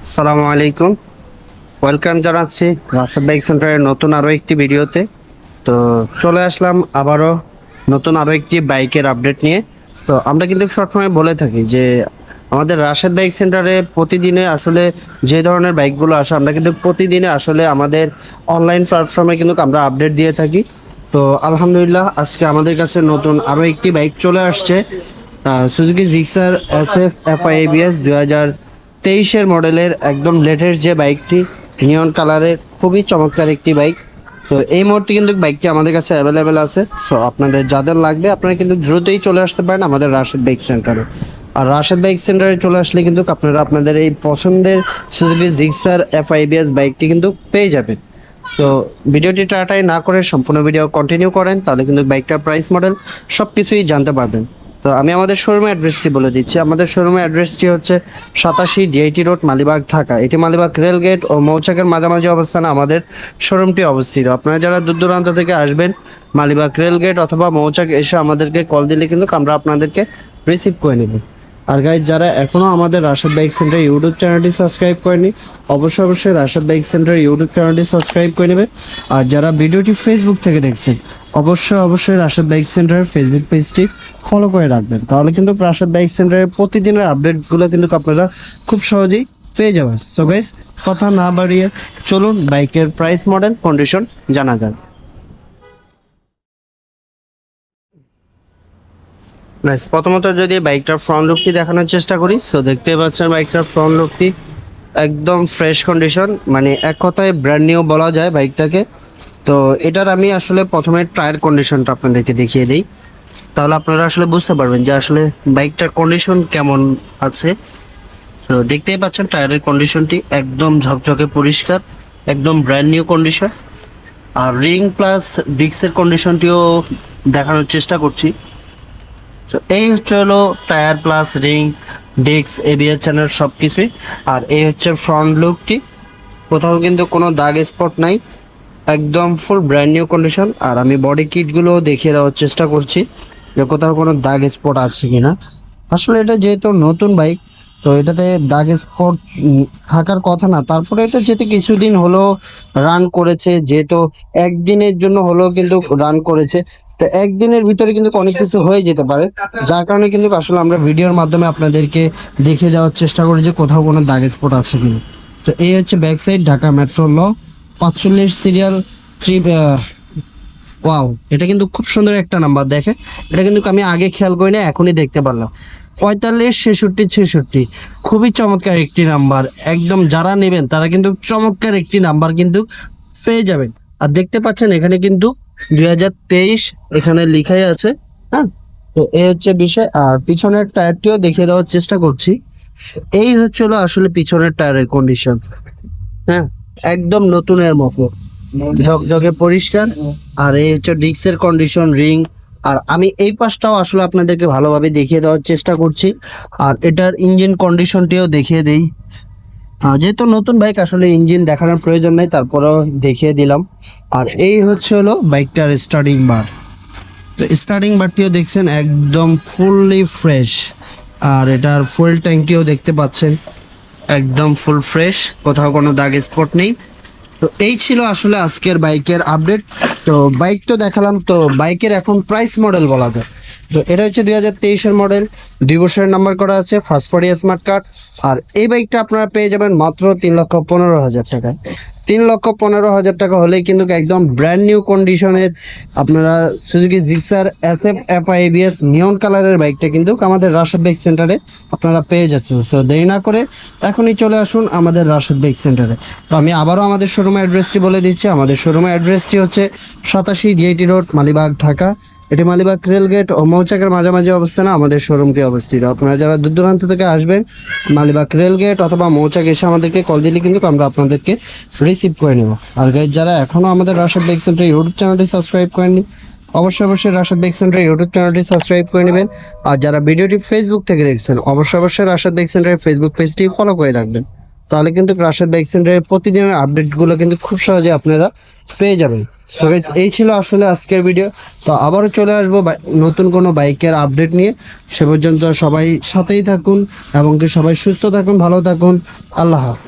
আসসালামু আলাইকুম। ওয়েলকাম জানাচ্ছি রাশেদ বাইক সেন্টারের নতুন আরও একটি ভিডিওতে। তো চলে আসলাম আবারও নতুন আরও একটি বাইকের আপডেট নিয়ে। তো আমরা কিন্তু সবসময় বলে থাকি যে আমাদের রাশেদ বাইক সেন্টারে প্রতিদিনে আসলে যে ধরনের বাইকগুলো আসে আমরা কিন্তু প্রতিদিনে আসলে আমাদের অনলাইন প্ল্যাটফর্মে কিন্তু আমরা আপডেট দিয়ে থাকি। তো আলহামদুলিল্লাহ আজকে আমাদের কাছে নতুন আরও একটি বাইক চলে আসছে, Suzuki Gixxer SF FI ABS 2023 মডেলের একদম লেটেস্ট যে বাইকটি, নিয়ন কালারের খুবই চমৎকার একটি বাইক। তো এই মুহূর্তে কিন্তু বাইকটি আমাদের কাছে অ্যাভেলেবেল আছে। সো আপনাদের যাদের লাগবে আপনারা কিন্তু দ্রুতই চলে আসতে পারেন আমাদের রাশেদ বাইক সেন্টারে। আর রাশেদ বাইক সেন্টারে চলে আসলে কিন্তু আপনারা আপনাদের এই পছন্দের সুজুকি জিক্সার FI ABS বাইকটি কিন্তু পেয়ে যাবেন। সো ভিডিওটি টাটাই না করে সম্পূর্ণ ভিডিও কন্টিনিউ করেন, তাহলে কিন্তু বাইকটার প্রাইস মডেল সব কিছুই জানতে পারবেন। তো আমি আমাদের শোরুমের অ্যাড্রেসটি বলে দিচ্ছি। আমাদের শোরুমের অ্যাড্রেসটি হচ্ছে 87 DIT রোড, মালিবাগ, ঢাকা। এটি মালিবাগ রেলগেট ও মৌচাকের মাঝামাঝি অবস্থানে আমাদের শোরুমটি অবস্থিত। আপনারা যারা দূর দূরান্ত থেকে আসবেন, মালিবাগ রেলগেট অথবা মৌচাক এসে আমাদেরকে কল দিলে কিন্তু আমরা আপনাদেরকে রিসিভ করে নেব। আর গাইজ, যারা এখনও আমাদের রাশেদ বাইক সেন্টার ইউটিউব চ্যানেলটি সাবস্ক্রাইব করেনি, অবশ্যই রাশেদ বাইক সেন্টার ইউটিউব চ্যানেলটি সাবস্ক্রাইব করে নেবেন। আর যারা ভিডিওটি ফেসবুক থেকে দেখছেন, অবশ্যই রাশেদ বাইক সেন্টারের ফেসবুক পেজটি ফলো করে রাখবেন, তাহলে কিন্তু রাশেদ বাইক সেন্টারের প্রতিদিনের আপডেটগুলো কিন্তু আপনারা খুব সহজেই পেয়ে যাবেন। সো গাইজ, কথা না বাড়িয়ে চলুন বাইকের প্রাইস, মডেল, কন্ডিশন জানা যাক। প্রথমত যদি বাইকটার ফ্রন্ট লুকটি দেখানোর চেষ্টা করি, সো দেখতে পাচ্ছেন বাইকটার ফ্রন্ট লুকটি একদম ফ্রেশ কন্ডিশন, মানে এক কথায় ব্র্যান্ড নিউ বলা যায় বাইকটাকে। তো এটার আমি আসলে প্রথমে টায়ার কন্ডিশনটা আপনাদেরকে দেখিয়ে দিই, তাহলে আপনারা আসলে বুঝতে পারবেন যে আসলে বাইকটার কন্ডিশন কেমন আছে। তো দেখতেই পাচ্ছেন টায়ারের কন্ডিশনটি একদম ঝকঝকে পরিষ্কার, একদম ব্র্যান্ড নিউ কন্ডিশন। আর রিং প্লাস ডিস্কের কন্ডিশনটিও দেখানোর চেষ্টা করছি। তো এই হচ্ছে হলো tyre plus ring, disc, ABS channel সব কিছুই। আর এই হচ্ছে ফ্রন্ট লুকটি, কোথাও কিন্তু কোনো দাগ স্পট নাই, একদম ফুল ব্র্যান্ড নিউ কন্ডিশন। আর আমি বডি কিটগুলো দেখিয়ে দেওয়ার চেষ্টা করছি যে কোথাও কোনো দাগ স্পট আছে কিনা। আসলে এটা যেহেতু নতুন বাইক, তো এটাতে দাগ স্পট থাকার কথা না, তারপরে এটা যেহেতু কিছুদিন হলো রান করেছে, যেহেতু একদিনের জন্য হলেও কিন্তু রান করেছে, তো একদিনের ভিতরে কিন্তু অনেক কিছু হয়ে যেতে পারে, যার কারণে কিন্তু আসলে আমরা ভিডিওর মাধ্যমে আপনাদেরকে দেখে যাওয়ার চেষ্টা করি যে কোথাও কোনো দাগ স্পট আছে কিনা। তো এই হচ্ছে ব্যাক সাইড, ঢাকা মেট্রো ল 45 সিরিয়াল 3। ওয়াও, এটা কিন্তু খুব সুন্দর একটা নাম্বার। দেখে এটা কিন্তু আমি আগে খেয়াল করি না, এখনই দেখতে পারলাম। 45 66 66 খুবই চমৎকার একটি নাম্বার। একদম যারা নেবেন তারা কিন্তু চমৎকার একটি নাম্বার কিন্তু পেয়ে যাবেন। আর দেখতে পাচ্ছেন এখানে কিন্তু 2023 এখানে লেখাই আছে। হ্যাঁ, তো এই হচ্ছে বিষয়। আর পিছনের টায়ারটিও দেখিয়ে দেওয়ার চেষ্টা করছি। এই হচ্ছিল আসলে পিছনের টায়ারের কন্ডিশন। হ্যাঁ, একদম নতুনের মতো ঝকঝকে পরিষ্কার। আর এই হচ্ছে ডিস্কের কন্ডিশন, রিং। আর আমি এই পাশটাও আসলে আপনাদেরকে ভালোভাবে দেখিয়ে দেওয়ার চেষ্টা করছি। আর এটার ইঞ্জিন কন্ডিশনটিও দেখিয়ে দেই। যেহেতু নতুন বাইক আসলে ইঞ্জিন দেখানোর প্রয়োজন নেই, তারপরেও দেখিয়ে দিলাম। আর এই হচ্ছে হলো বাইকটার স্টার্টিং বার। তো স্টার্টিং বারটিও দেখছেন একদম ফুললি ফ্রেশ। আর এটার ফুল ট্যাঙ্কিও দেখতে পাচ্ছেন একদম ফুল ফ্রেশ, কোথাও কোনো দাগ স্পট নেই। তো এই ছিল আসলে আজকের বাইকের আপডেট। তো বাইক তো দেখালাম, তো বাইকের এখন প্রাইস মডেল বলা যায়। তো এটা হচ্ছে 2023 মডেল, 2 বছরের নাম্বার করা আছে, ফার্স্ট পার্টি স্মার্ট কার্ড। আর এই বাইকটা আপনারা পেয়ে যাবেন মাত্র 3,15,000 টাকায়। 3,15,000 টাকা হলেই কিন্তু একদম ব্র্যান্ড নিউ কন্ডিশনের আপনারা Suzuki Gixxer SF FI ABS নিয়ন কালারের বাইকটা কিন্তু আমাদের রাশেদ বাইক সেন্টারে আপনারা পেয়ে যাচ্ছেন। সো দেরি না করে এখনই চলে আসুন আমাদের রাশেদ বাইক সেন্টারে। তো আমি আবারও আমাদের শোরুমের অ্যাড্রেসটি বলে দিচ্ছি। আমাদের শোরুমের অ্যাড্রেসটি হচ্ছে 87 DIT রোড, মালিবাগ, ঢাকা। এটি মালিবাগ রেলগেট ও মৌচাকের মাঝামাঝি অবস্থানে আমাদের শোরুমটি অবস্থিত। আপনারা যারা দূর দূরান্ত থেকে আসবেন, মালিবাগ রেলগেট অথবা মৌচাক এসে আমাদেরকে কল দিলে কিন্তু আমরা আপনাদেরকে রিসিভ করে নেব। আর গাইজ, যারা এখনও আমাদের রাশেদ বাইক সেন্টার ইউটিউব চ্যানেলটি সাবস্ক্রাইব করেননি, অবশ্যই রাশেদ বাইক সেন্টার ইউটিউব চ্যানেলটি সাবস্ক্রাইব করে নেবেন। আর যারা ভিডিওটি ফেসবুক থেকে দেখছেন, অবশ্যই রাশেদ বাইক সেন্টারের ফেসবুক পেজটি ফলো করে রাখবেন, তাহলে কিন্তু রাশেদ বাইক সেন্টারের প্রতিদিনের আপডেটগুলো কিন্তু খুব সহজে আপনারা পেয়ে যাবেন। সো গাইস, এই ছিল আসলে আজকের ভিডিও। তো আবারও চলে আসবো নতুন কোনো বাইকের আপডেট নিয়ে। সে পর্যন্ত সবাই সাথেই থাকুন এবং কি সবাই সুস্থ থাকুন, ভালো থাকুন। আল্লাহ হাফেজ।